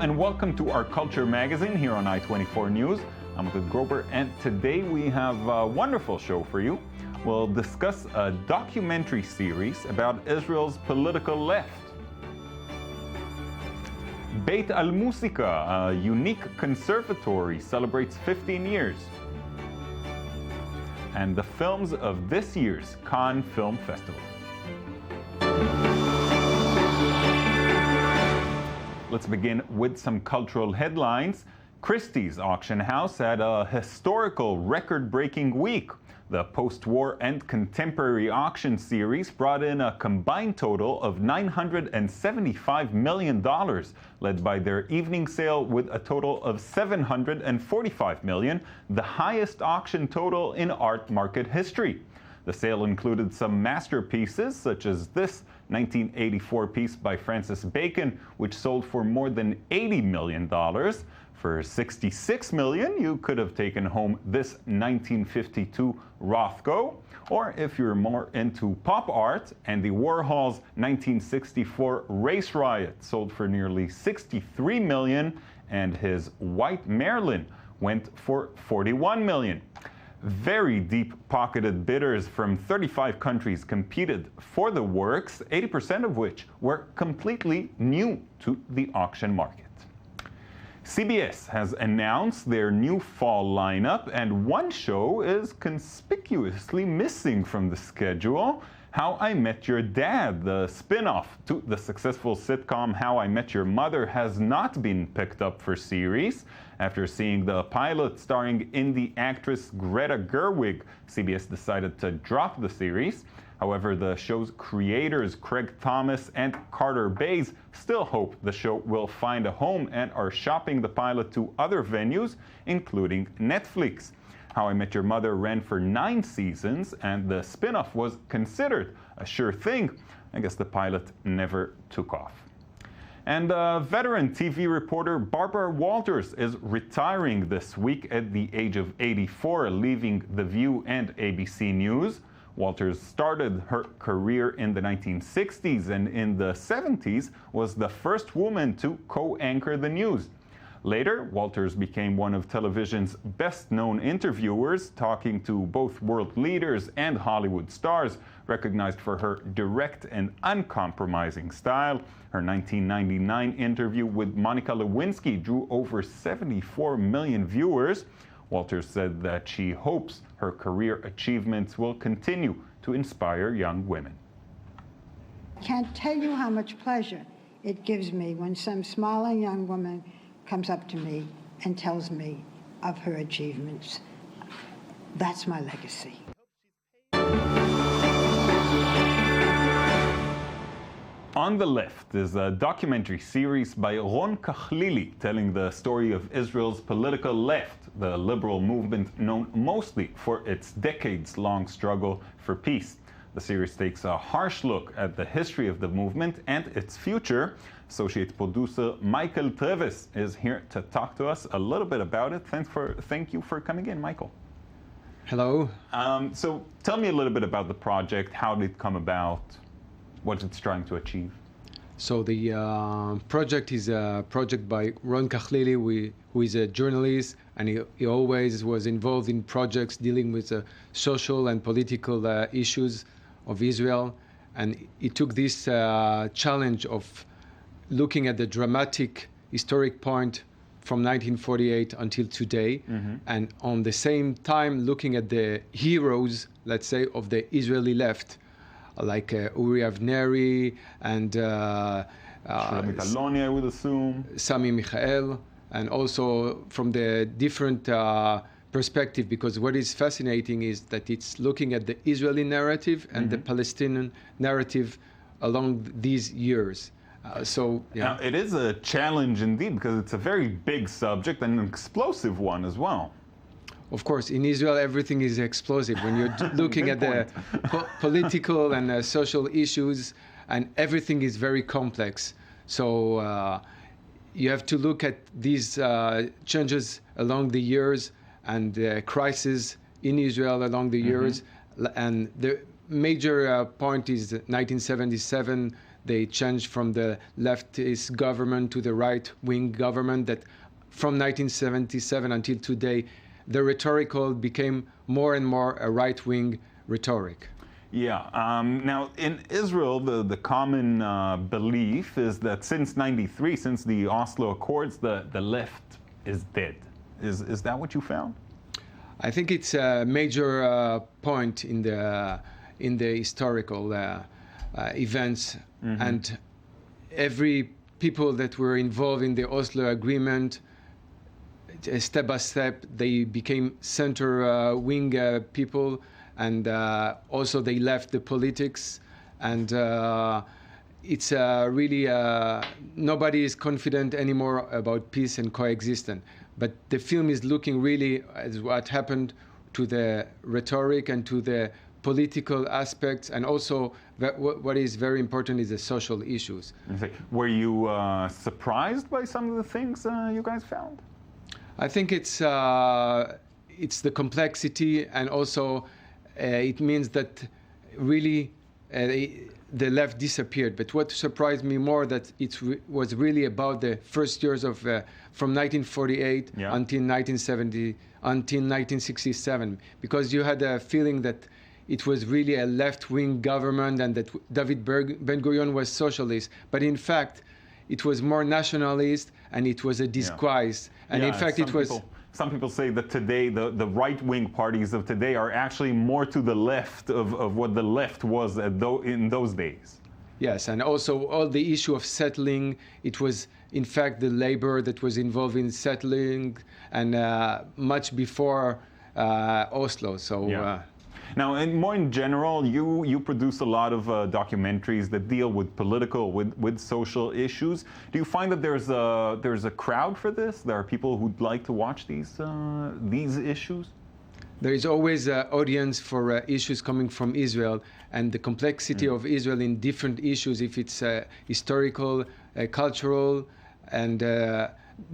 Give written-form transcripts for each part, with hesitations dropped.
and welcome to our Culture Magazine here on I-24 News. I'm Good Grober, and today we have a wonderful show for you. We'll discuss a documentary series about Israel's political left. Beiyt Al Musica, a unique conservatory, celebrates 15 years. And the films of this year's Cannes Film Festival. Let's begin with some cultural headlines. Christie's auction house had a historical record-breaking week. The post-war and contemporary auction series brought in a combined total of $975 million, led by their evening sale with a total of $745 million, the highest auction total in art market history. The sale included some masterpieces, such as this 1984 piece by Francis Bacon, which sold for more than $80 million. For $66 million, you could have taken home this 1952 Rothko. Or if you're more into pop art, Andy Warhol's 1964 Race Riot sold for nearly $63 million, and his White Merlin went for $41 million. Very deep-pocketed bidders from 35 countries competed for the works, 80% of which were completely new to the auction market. CBS has announced their new fall lineup, and one show is conspicuously missing from the schedule. How I Met Your Dad, the spin-off to the successful sitcom How I Met Your Mother, has not been picked up for series. After seeing the pilot starring indie actress Greta Gerwig, CBS decided to drop the series. However, the show's creators, Craig Thomas and Carter Bays, still hope the show will find a home and are shopping the pilot to other venues, including Netflix. How I Met Your Mother ran for 9 seasons, and the spin-off was considered a sure thing. I guess the pilot never took off. And veteran TV reporter Barbara Walters is retiring this week at the age of 84, leaving The View and ABC News. Walters started her career in the 1960s, and in the 70s was the first woman to co-anchor the news. Later, Walters became one of television's best-known interviewers, talking to both world leaders and Hollywood stars, recognized for her direct and uncompromising style. Her 1999 interview with Monica Lewinsky drew over 74 million viewers. Walters said that she hopes her career achievements will continue to inspire young women. I can't tell you how much pleasure it gives me when some smiling young woman comes up to me and tells me of her achievements. That's my legacy. On the Left is a documentary series by Ron Cahlili telling the story of Israel's political left, the liberal movement known mostly for its decades-long struggle for peace. The series takes a harsh look at the history of the movement and its future. Associate producer Michael Treves is here to talk to us a little bit about it. Thank you for coming in, Michael. Hello. So tell me a little bit about the project. How did it come about? What it's trying to achieve? So the project is a project by Ron Cahlili, who is a journalist, and he always was involved in projects dealing with social and political issues of Israel. And he took this challenge of looking at the dramatic historic point from 1948 until today, and on the same time looking at the heroes, let's say, of the Israeli left, like Uri Avneri and Shalomit Aloni, I would assume. Sami Michael, and also from the different perspective, because what is fascinating is that it's looking at the Israeli narrative and the Palestinian narrative along these years. Now, it is a challenge indeed, because it's a very big subject and an explosive one as well. Of course, in Israel, everything is explosive. When you're looking at the political and social issues, and everything is very complex. So you have to look at these changes along the years and the crisis in Israel along the years. And the major point is 1977, they changed from the leftist government to the right-wing government, that from 1977 until today, the rhetorical became more and more a right-wing rhetoric. Yeah. Now, in Israel, the common belief is that since '93, since the Oslo Accords, the left is dead. Is that what you found? I think it's a major point in the historical events, and every people that were involved in the Oslo Agreement, step by step, they became center-wing people, and also they left the politics, and it's really nobody is confident anymore about peace and coexistence. But the film is looking really at what happened to the rhetoric and to the political aspects, and also what is very important is the social issues. Were you surprised by some of the things you guys found? I think it's the complexity, and also it means that really the left disappeared. But what surprised me more, that it was really about the first years of from 1948 until 1970, until 1967, because you had a feeling that it was really a left-wing government and that David Ben-Gurion was socialist. But in fact, it was more nationalist, and it was a disguise. And in fact, it was... Some people say that today, the right-wing parties of today are actually more to the left of what the left was in those days. Yes, and also all the issue of settling, it was in fact the labor that was involved in settling, and much before Oslo. So. Now, more in general, you produce a lot of documentaries that deal with political, with social issues. Do you find that there's a crowd for this? There are people who'd like to watch these issues? There is always an audience for issues coming from Israel, and the complexity of Israel in different issues, if it's historical, cultural, and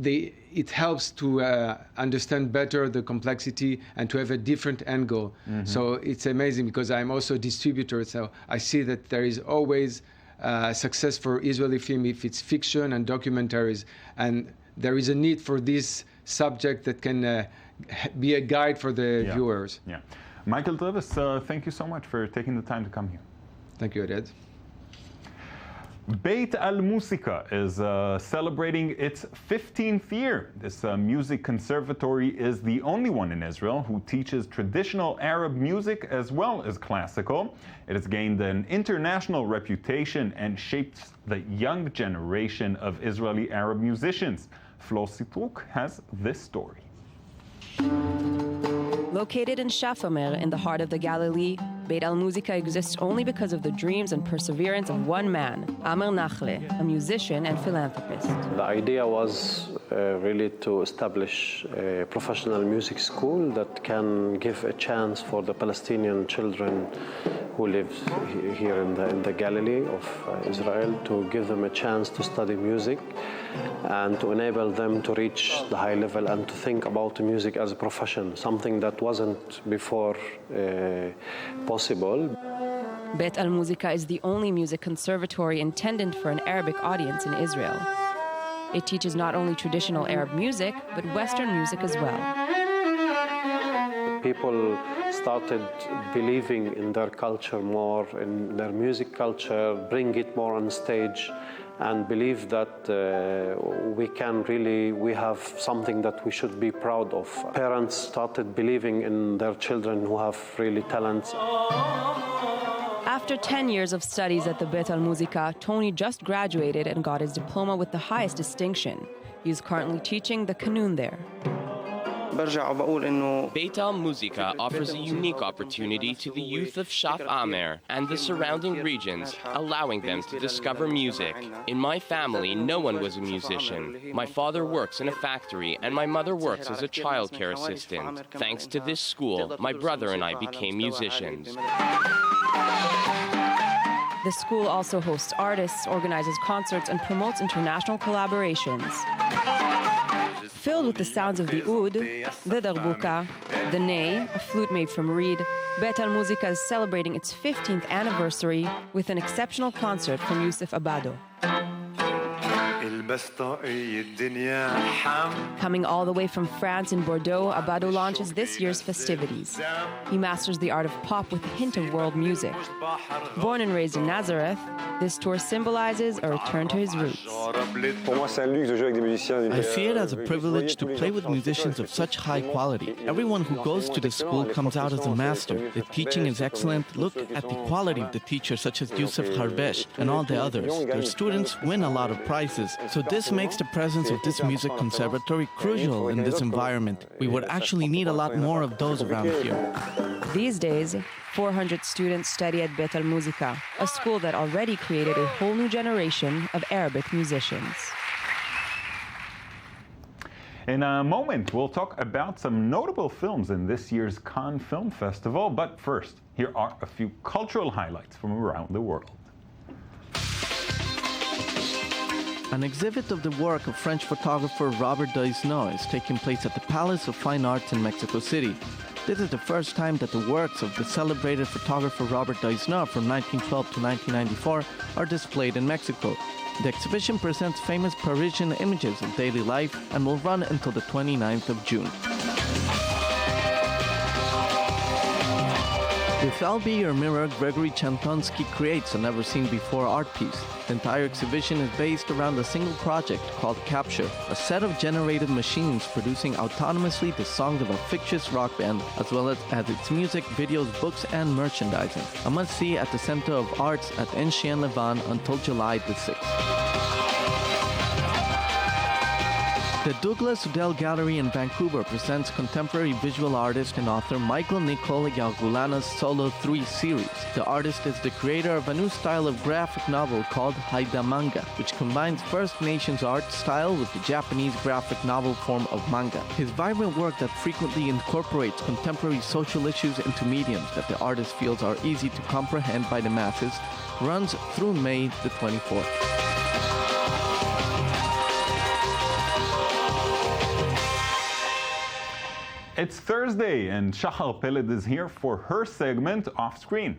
it helps to understand better the complexity and to have a different angle. So it's amazing, because I'm also a distributor, so I see that there is always success for Israeli film if it's fiction and documentaries, and there is a need for this subject that can be a guide for the viewers. Yeah. Michael Treves, thank you so much for taking the time to come here. Thank you, Ed. Beiyt Al Musica is celebrating its 15th year. This music conservatory is the only one in Israel who teaches traditional Arab music as well as classical. It has gained an international reputation and shapes the young generation of Israeli Arab musicians. Flo Sitruk has this story. Located in Jaffa in the heart of the Galilee, Beiyt Al Musica exists only because of the dreams and perseverance of one man, Amir Nachle, a musician and philanthropist. The idea was really to establish a professional music school that can give a chance for the Palestinian children who live here in the Galilee of Israel, to give them a chance to study music and to enable them to reach the high level and to think about music as a profession, something that wasn't before possible. Beiyt Al Musica is the only music conservatory intended for an Arabic audience in Israel. It teaches not only traditional Arab music, but Western music as well. People started believing in their culture more, in their music culture, bring it more on stage, and believe that we have something that we should be proud of. Parents started believing in their children who have really talents. After 10 years of studies at the Beiyt Al Musica, Tony just graduated and got his diploma with the highest distinction. He is currently teaching the Kanun there. Beiyt Al Musica offers a unique opportunity to the youth of Shaf Amer and the surrounding regions, allowing them to discover music. In my family, no one was a musician. My father works in a factory, and my mother works as a childcare assistant. Thanks to this school, my brother and I became musicians. The school also hosts artists, organizes concerts, and promotes international collaborations. filled with the sounds of the oud, the darbuka, the ney, a flute made from reed. Beiyt Al Musica is celebrating its 15th anniversary with an exceptional concert from Yusuf Abado. Coming all the way from France in Bordeaux, Abado launches this year's festivities. He masters the art of pop with a hint of world music. Born and raised in Nazareth, this tour symbolizes a return to his roots. I see it as a privilege to play with musicians of such high quality. Everyone who goes to the school comes out as a master. The teaching is excellent. Look at the quality of the teachers such as Yusuf Harbesh and all the others. Their students win a lot of prizes. So this makes the presence of this music conservatory crucial in this environment. We would actually need a lot more of those around here. These days, 400 students study at Beiyt Al Musica, a school that already created a whole new generation of Arabic musicians. In a moment, we'll talk about some notable films in this year's Cannes Film Festival. But first, here are a few cultural highlights from around the world. An exhibit of the work of French photographer Robert Deisneau is taking place at the Palace of Fine Arts in Mexico City. This is the first time that the works of the celebrated photographer Robert Deisneau from 1912 to 1994 are displayed in Mexico. The exhibition presents famous Parisian images of daily life and will run until the 29th of June. With I'll Be Your Mirror, Gregory Chantonsky creates a never-seen-before art piece. The entire exhibition is based around a single project called Capture, a set of generated machines producing autonomously the songs of a fictitious rock band, as well as its music, videos, books, and merchandising. A must-see at the Center of Arts at Enchien-Levan until July the 6th. The Douglas Udell Gallery in Vancouver presents contemporary visual artist and author Michael Nicole Yargulana's Solo 3 series. The artist is the creator of a new style of graphic novel called Haida Manga, which combines First Nations art style with the Japanese graphic novel form of manga. His vibrant work that frequently incorporates contemporary social issues into mediums that the artist feels are easy to comprehend by the masses runs through May the 24th. It's Thursday, and Shahar Peled is here for her segment Off Screen.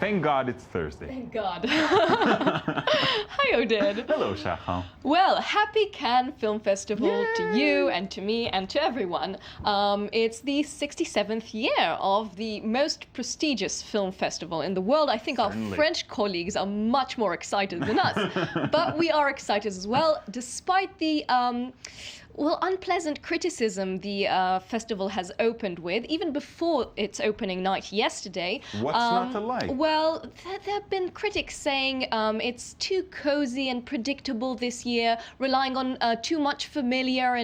Thank God it's Thursday. Thank God. Hi, Oded. Hello, Shahar. Well, happy Cannes Film Festival to you and to me and to everyone. It's the 67th year of the most prestigious film festival in the world. I think Certainly. Our French colleagues are much more excited than us. But we are excited as well, despite the unpleasant criticism the festival has opened with, even before its opening night yesterday. What's not to like? Well, there have been critics saying it's too cozy and predictable this year, relying on too much familiar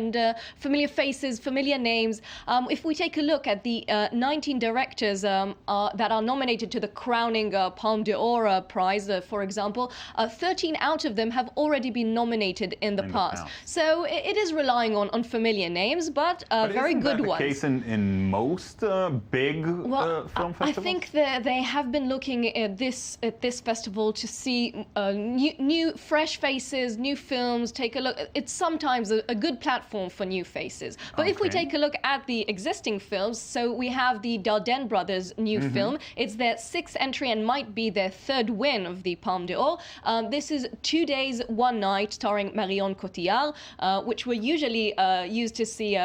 familiar faces, familiar names. If we take a look at the 19 directors that are nominated to the crowning Palme d'Or prize, for example, 13 out of them have already been nominated in the past. So it is relying on familiar names, but very good ones. Is that the case in most big film festivals? I think they have been looking at this festival to see new fresh faces, new films. Take a look. It's sometimes a good platform for new faces. But if we take a look at the existing films, so we have the Dardenne brothers' new film. It's their 6th entry and might be their 3rd win of the Palme d'Or. This is 2 days, 1 night, starring Marion Cotillard, which we're usually used to see,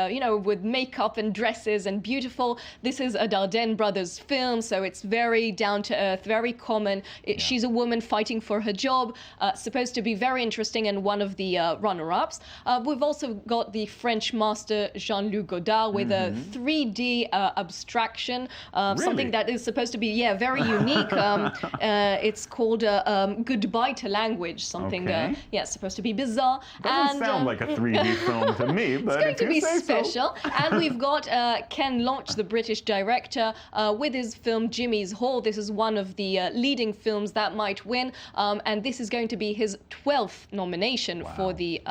with makeup and dresses and beautiful. This is a Dardenne brothers film, so it's very down to earth, very common. She's a woman fighting for her job, supposed to be very interesting and one of the runner-ups. We've also got the French master Jean-Luc Godard with a 3D abstraction, something that is supposed to be, very unique. It's called Goodbye to Language, something, supposed to be bizarre. Doesn't sound like a 3D film special to me, but It's going if to you be say so. special. And we've got Ken Loach, the British director, with his film Jimmy's Hall. This is one of the leading films that might win. And this is going to be his 12th nomination for the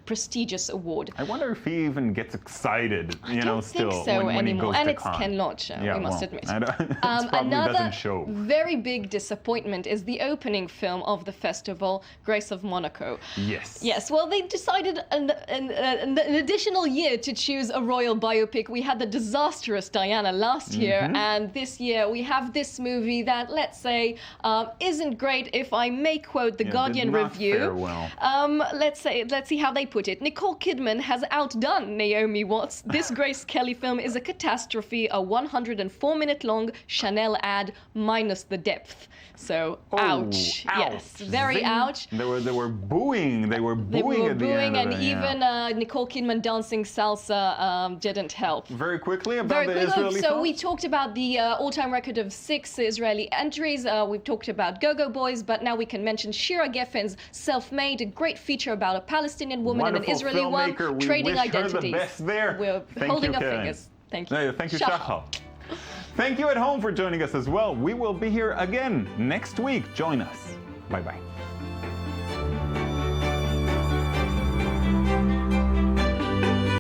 prestigious award. I wonder if he even gets excited, I don't think so when he anymore. goes And to it's Cannes. Ken Loach, we must admit. It probably Another doesn't show. very big disappointment is the opening film of the festival, Grace of Monaco. Yes. Yes, well, they decided an additional year to choose a royal biopic. We had the disastrous Diana last year, and this year we have this movie that, let's say, isn't great, if I may quote the Guardian did not review. fare well. Let's see how they put it. Nicole Kidman has outdone Naomi Watts. This Grace Kelly film is a catastrophe, a 104-minute long Chanel ad minus the depth. So, ouch. Yes, very Zing. ouch. They were booing. They were They booing were at the end booing, of and it, even Nicole Kidman dancing salsa didn't help. Very quickly about Very the quickly. Israeli So films? we talked about the all-time record of 6 Israeli entries. We've talked about Go-Go Boys, but now we can mention Shira Geffen's Self-Made, a great feature about a Palestinian woman and an Wonderful Israeli one filmmaker. We trading wish her the identities. best there. We're Thank holding you, our Karen. fingers. Thank you. Thank you, Shachar. Shachar. Thank you at home for joining us as well. We will be here again next week. Join us. Bye-bye.